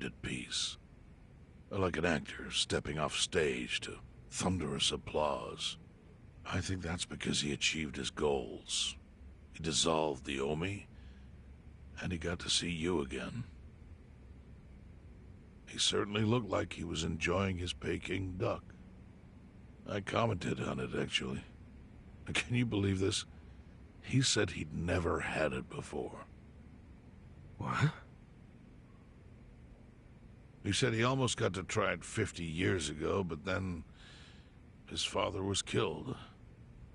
at peace. Like an actor stepping off stage to thunderous applause. I think that's because he achieved his goals. He dissolved the Omi, and he got to see you again. He certainly looked like he was enjoying his Peking duck. I commented on it, actually. Can you believe this? He said he'd never had it before. What? He said he almost got to try it 50 years ago, but then his father was killed,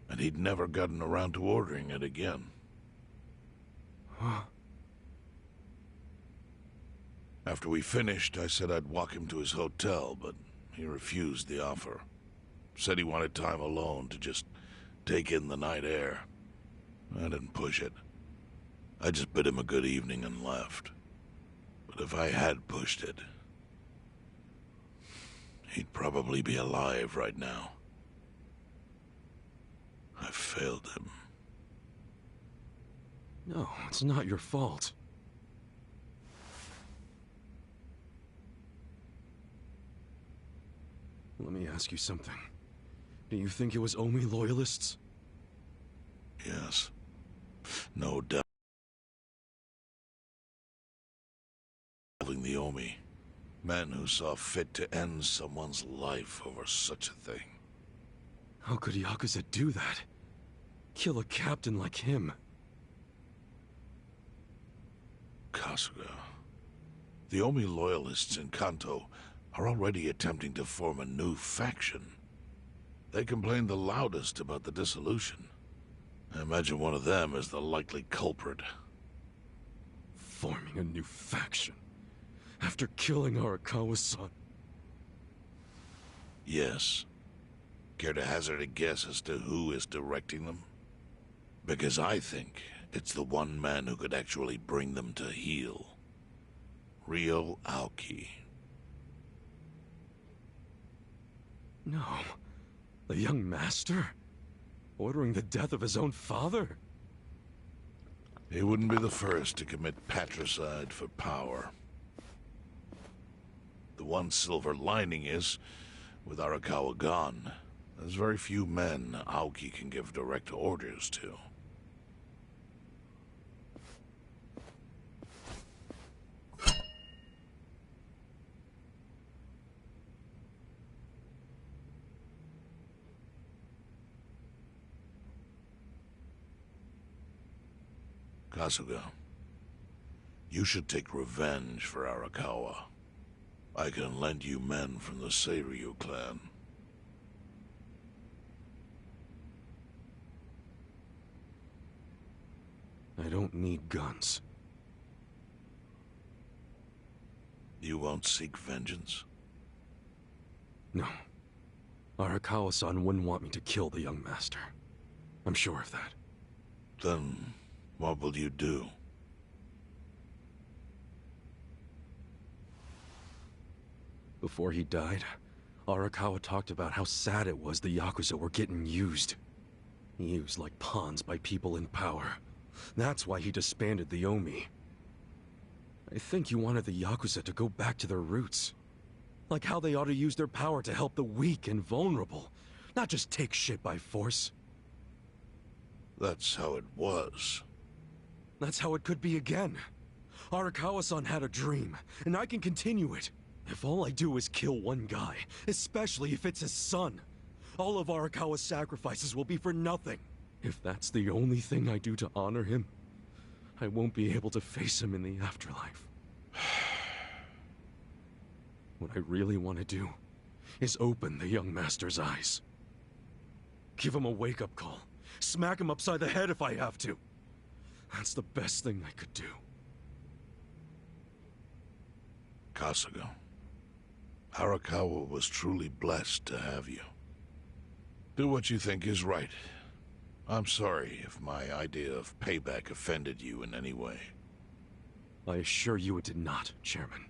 and he'd never gotten around to ordering it again. Huh? After we finished, I said I'd walk him to his hotel, but he refused the offer. Said he wanted time alone to just take in the night air. I didn't push it. I just bid him a good evening and left. But if I had pushed it, he'd probably be alive right now. I failed him. No, it's not your fault. Let me ask you something. Do you think it was Omi loyalists? Yes. No doubt. The Omi. Men who saw fit to end someone's life over such a thing. How could Yakuza do that? Kill a captain like him? Kasuga. The Omi loyalists in Kanto are already attempting to form a new faction. They complain the loudest about the dissolution. I imagine one of them is the likely culprit. Forming a new faction? After killing Arakawa-san? Yes. Care to hazard a guess as to who is directing them? Because I think it's the one man who could actually bring them to heel. Ryo Aoki. No. The young master? Ordering the death of his own father? He wouldn't be the first to commit patricide for power. The one silver lining is, with Arakawa gone, there's very few men Aoki can give direct orders to. Kasuga, you should take revenge for Arakawa. I can lend you men from the Seiryu clan. I don't need guns. You won't seek vengeance? No. Arakawa-san wouldn't want me to kill the young master. I'm sure of that. Then, what will you do? Before he died, Arakawa talked about how sad it was the Yakuza were getting used. Used like pawns by people in power. That's why he disbanded the Omi. I think he wanted the Yakuza to go back to their roots. Like how they ought to use their power to help the weak and vulnerable, not just take shit by force. That's how it was. That's how it could be again. Arakawa-san had a dream, and I can continue it. If all I do is kill one guy, especially if it's his son, all of Arakawa's sacrifices will be for nothing. If that's the only thing I do to honor him, I won't be able to face him in the afterlife. What I really want to do is open the young master's eyes. Give him a wake-up call. Smack him upside the head if I have to. That's the best thing I could do. Kasuga, Arakawa was truly blessed to have you. Do what you think is right. I'm sorry if my idea of payback offended you in any way. I assure you it did not, Chairman.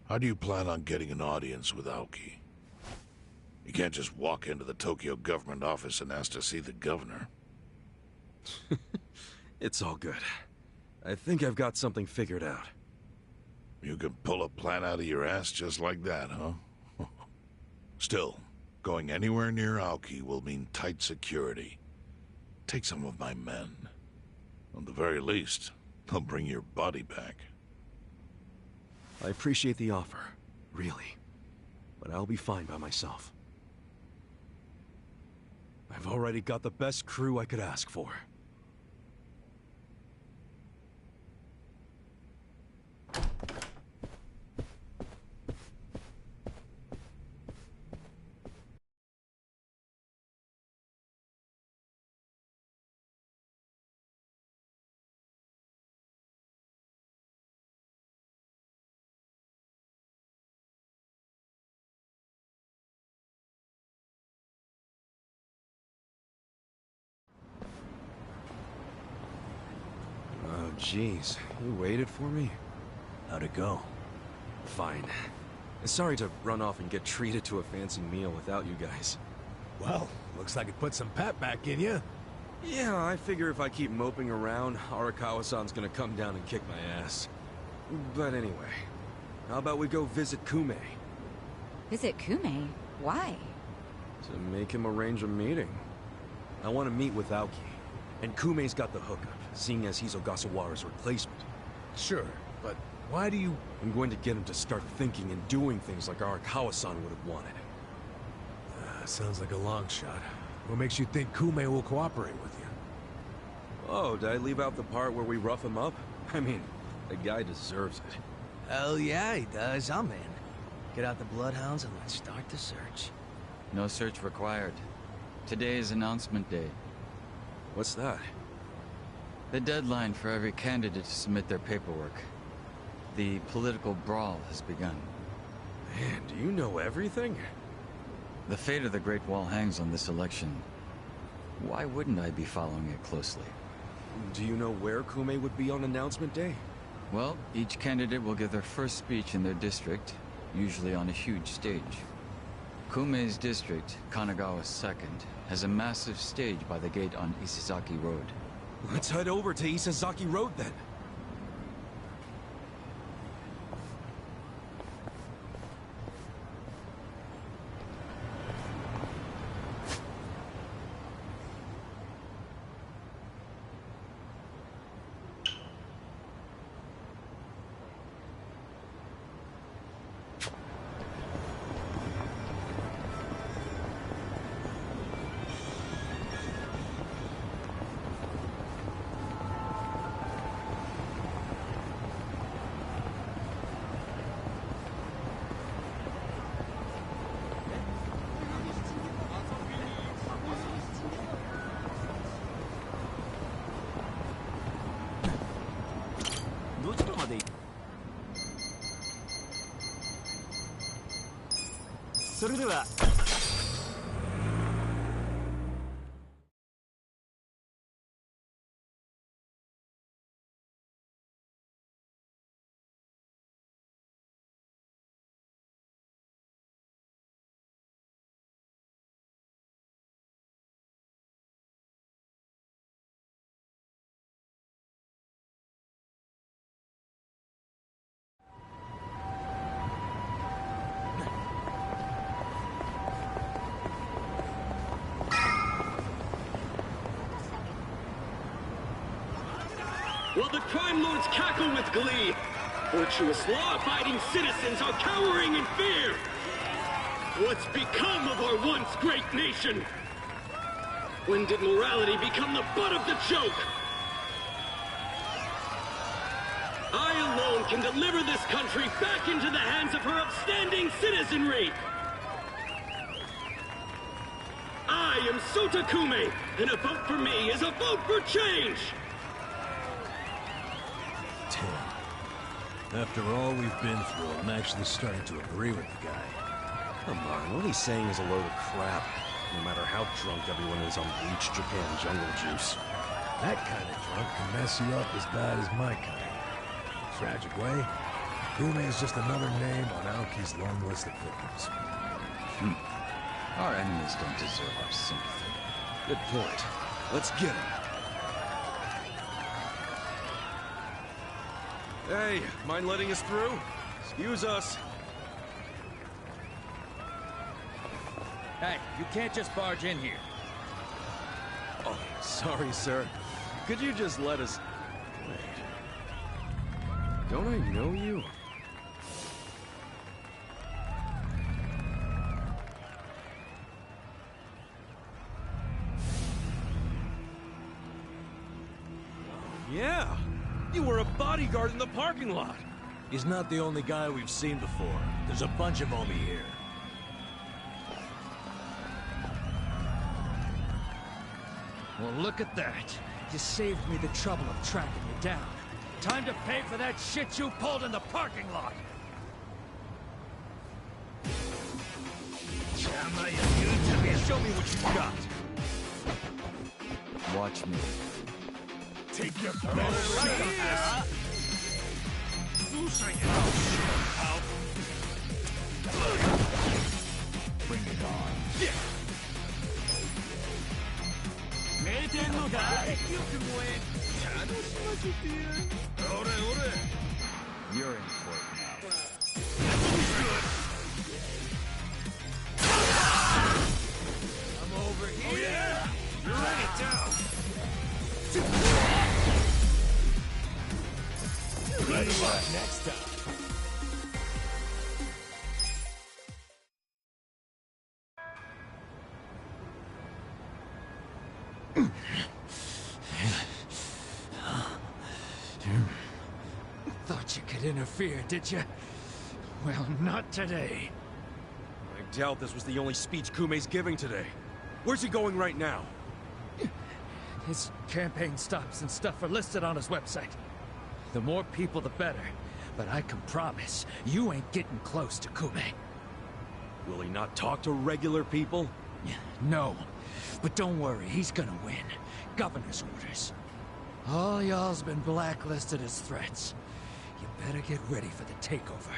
How do you plan on getting an audience with Aoki? You can't just walk into the Tokyo government office and ask to see the governor. It's all good. I think I've got something figured out. You can pull a plan out of your ass just like that, huh? Still, going anywhere near Aoki will mean tight security. Take some of my men. At the very least, they'll bring your body back. I appreciate the offer, really. But I'll be fine by myself. I've already got the best crew I could ask for. Oh, jeez. You waited for me? How'd it go? Fine. Sorry to run off and get treated to a fancy meal without you guys. Well, looks like it put some pep back in you. Yeah, I figure if I keep moping around, Arakawa-san's gonna come down and kick my ass. But anyway, how about we go visit Kume? Visit Kume? Why? To make him arrange a meeting. I want to meet with Aoki, and Kume's got the hookup, seeing as he's Ogasawara's replacement. Sure, but why do you... I'm going to get him to start thinking and doing things like Arakawa-san would have wanted. Sounds like a long shot. What makes you think Kume will cooperate with you? Oh, did I leave out the part where we rough him up? I mean, the guy deserves it. Hell yeah, he does. I'm in. Get out the bloodhounds and let's start the search. No search required. Today is announcement day. What's that? The deadline for every candidate to submit their paperwork. The political brawl has begun. Man, do you know everything? The fate of the Great Wall hangs on this election. Why wouldn't I be following it closely? Do you know where Kume would be on announcement day? Well, each candidate will give their first speech in their district, usually on a huge stage. Kume's district, Kanagawa's second, has a massive stage by the gate on Isizaki Road. Let's head over to Isazaki Road then. While the crime lords cackle with glee, virtuous law-abiding citizens are cowering in fear. What's become of our once great nation? When did morality become the butt of the joke? I alone can deliver this country back into the hands of her upstanding citizenry. I am Sota Kume, and a vote for me is a vote for change! After all we've been through, I'm actually starting to agree with the guy. Come on, what he's saying is a load of crap. No matter how drunk everyone is on bleach Japan jungle juice. That kind of drunk can mess you up as bad as my kind. Tragic way, Kume is just another name on Aoki's long list of victims. Our enemies don't deserve our sympathy. Good point. Let's get him. Hey, mind letting us through? Excuse us. Hey, you can't just barge in here. Oh, sorry, sir. Could you just let us... Wait. Don't I know you? Yeah! You were a bodyguard in the parking lot! He's not the only guy we've seen before. There's a bunch of them here. Well, look at that. You saved me the trouble of tracking you down. Time to pay for that shit you pulled in the parking lot! Show me what you got! Watch me. Take your Bring it on. You can win! You're in for it now. I'm over here! Oh, yeah? You're right it down. Ready up next time. Thought you could interfere, did you? Well, not today. I doubt this was the only speech Kume's giving today. Where's he going right now? His campaign stops and stuff are listed on his website. The more people, the better. But I can promise, you ain't getting close to Kume. Will he not talk to regular people? No. But don't worry, he's gonna win. Governor's orders. All y'all's been blacklisted as threats. You better get ready for the takeover.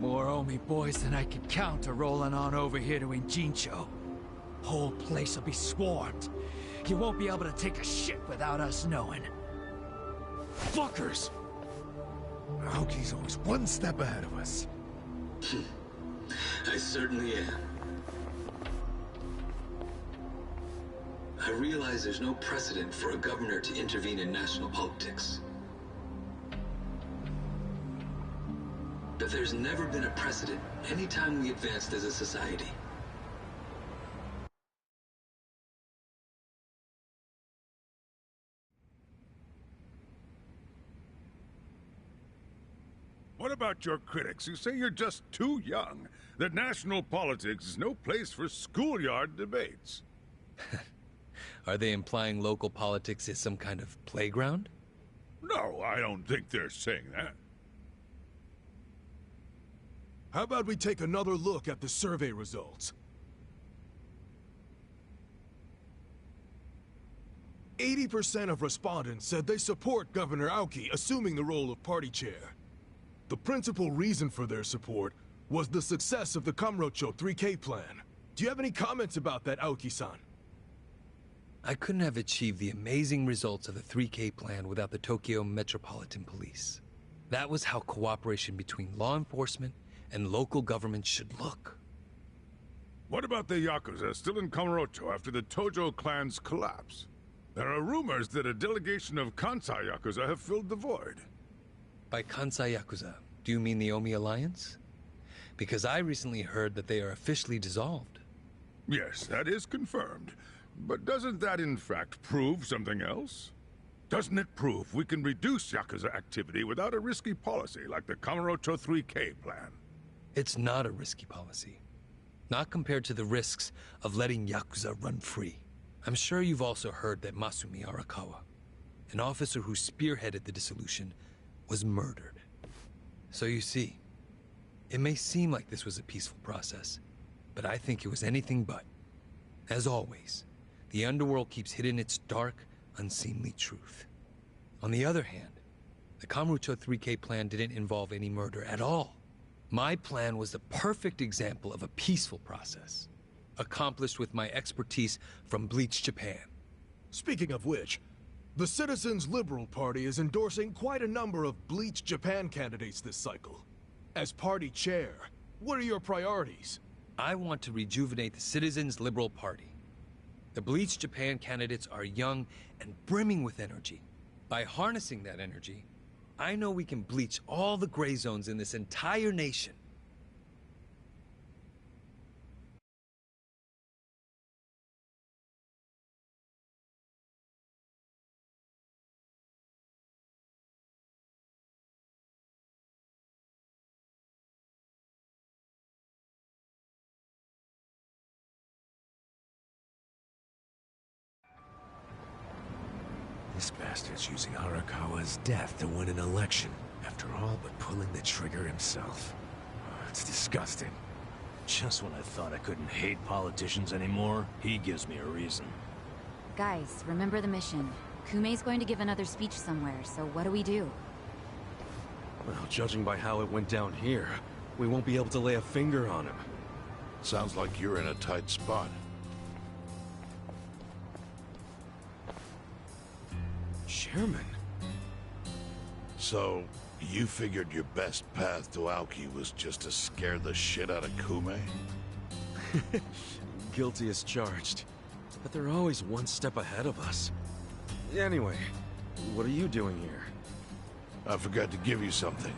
More Omi boys than I can count are rolling on over here to Injincho. Whole place will be swarmed. You won't be able to take a shit without us knowing. Fuckers! Aoki's always one step ahead of us. I certainly am. I realize there's no precedent for a governor to intervene in national politics. But there's never been a precedent anytime we advanced as a society. What about your critics who say you're just too young? That national politics is no place for schoolyard debates? Are they implying local politics is some kind of playground? No, I don't think they're saying that. How about we take another look at the survey results? 80% of respondents said they support Governor Aoki assuming the role of party chair. The principal reason for their support was the success of the Kamurocho 3K plan. Do you have any comments about that, Aoki-san? I couldn't have achieved the amazing results of the 3K plan without the Tokyo Metropolitan Police. That was how cooperation between law enforcement and local government should look. What about the Yakuza still in Kamurocho after the Tojo clan's collapse? There are rumors that a delegation of Kansai Yakuza have filled the void. By Kansai Yakuza, do you mean the Omi Alliance? Because I recently heard that they are officially dissolved. Yes, that is confirmed. But doesn't that in fact prove something else? Doesn't it prove we can reduce Yakuza activity without a risky policy like the Kamurocho 3K plan? It's not a risky policy. Not compared to the risks of letting Yakuza run free. I'm sure you've also heard that Masumi Arakawa, an officer who spearheaded the dissolution, was murdered. So you see, it may seem like this was a peaceful process, but I think it was anything but. As always, The underworld keeps hidden its dark, unseemly truth. On the other hand, the Kamurocho 3K plan didn't involve any murder at all. My plan was the perfect example of a peaceful process, accomplished with my expertise from Bleach Japan. Speaking of which, the Citizens Liberal Party is endorsing quite a number of Bleach Japan candidates this cycle. As party chair, what are your priorities? I want to rejuvenate the Citizens Liberal Party. The Bleach Japan candidates are young and brimming with energy. By harnessing that energy, I know we can bleach all the gray zones in this entire nation. This bastard's using Arakawa's death to win an election, after all but pulling the trigger himself. Oh, it's disgusting. Just when I thought I couldn't hate politicians anymore, he gives me a reason. Guys, remember the mission. Kumei's going to give another speech somewhere, so what do we do? Well, judging by how it went down here, we won't be able to lay a finger on him. Sounds like you're in a tight spot. Chairman? So, you figured your best path to Aoki was just to scare the shit out of Kume? Guilty as charged. But they're always one step ahead of us. Anyway, what are you doing here? I forgot to give you something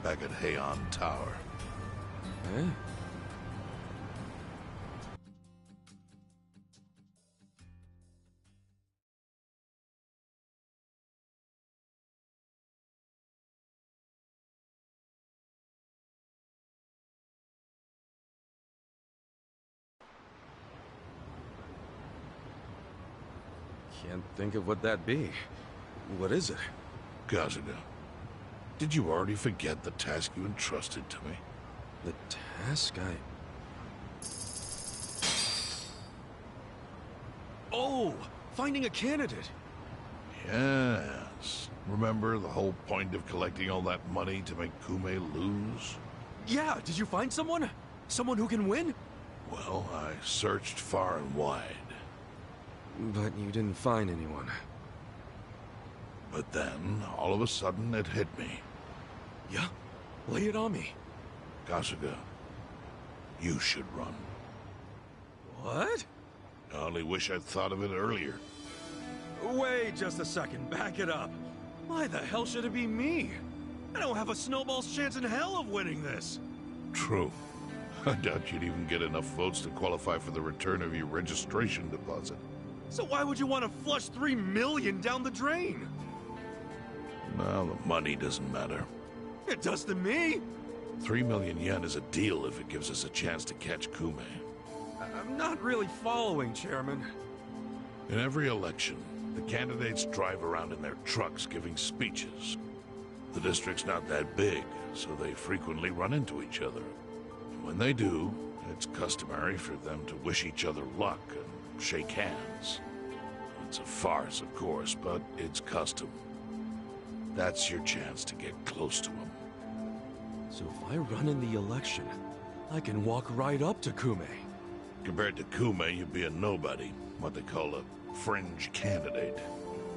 back at Heian Tower. Eh? Can't think of what that'd be. What is it? Kazuga, did you already forget the task you entrusted to me? The task Oh! Finding a candidate! Yes. Remember the whole point of collecting all that money to make Kume lose? Yeah, did you find someone? Someone who can win? Well, I searched far and wide. But you didn't find anyone. But then, all of a sudden, it hit me. Yeah? Lay it on me. Kasuga, you should run. What? I only wish I'd thought of it earlier. Wait just a second, back it up. Why the hell should it be me? I don't have a snowball's chance in hell of winning this. True. I doubt you'd even get enough votes to qualify for the return of your registration deposit. So why would you want to flush 3 million down the drain? Well, the money doesn't matter. It does to me. 3 million yen is a deal if it gives us a chance to catch Kume. I'm not really following, Chairman. In every election, the candidates drive around in their trucks giving speeches. The district's not that big, so they frequently run into each other. And when they do, it's customary for them to wish each other luck and shake hands. It's a farce, of course, but it's custom. That's your chance to get close to him. So if I run in the election, I can walk right up to Kume. Compared to Kume, you'd be a nobody, what they call a fringe candidate.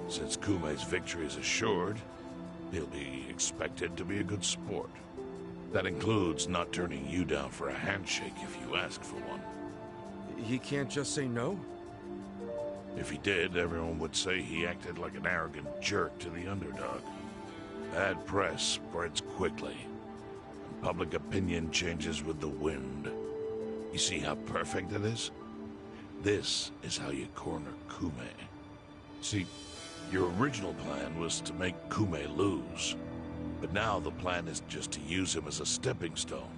Since Kume's victory is assured, he'll be expected to be a good sport. That includes not turning you down for a handshake if you ask for one. He can't just say no? If he did, everyone would say he acted like an arrogant jerk to the underdog. Bad press spreads quickly, and public opinion changes with the wind. You see how perfect it is? This is how you corner Kume. See, your original plan was to make Kume lose. But now the plan is just to use him as a stepping stone,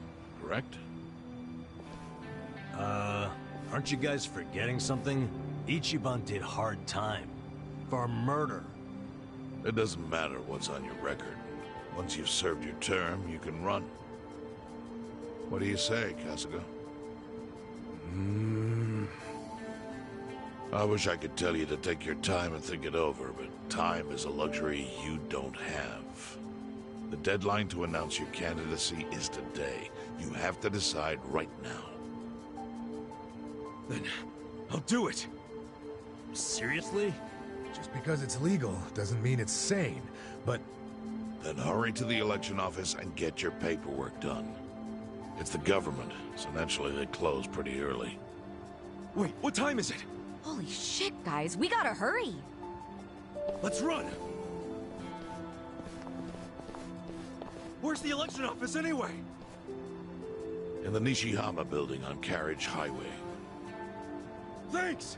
correct? Aren't you guys forgetting something? Ichiban did hard time. For murder. It doesn't matter what's on your record. Once you've served your term, you can run. What do you say, Kasuga? I wish I could tell you to take your time and think it over, but time is a luxury you don't have. The deadline to announce your candidacy is today. You have to decide right now. Then, I'll do it! Seriously? Just because it's legal doesn't mean it's sane, but... Then hurry to the election office and get your paperwork done. It's the government, so naturally they close pretty early. Wait, what time is it? Holy shit, guys, we gotta hurry! Let's run! Where's the election office anyway? In the Nishihama building on Carriage Highway. Thanks!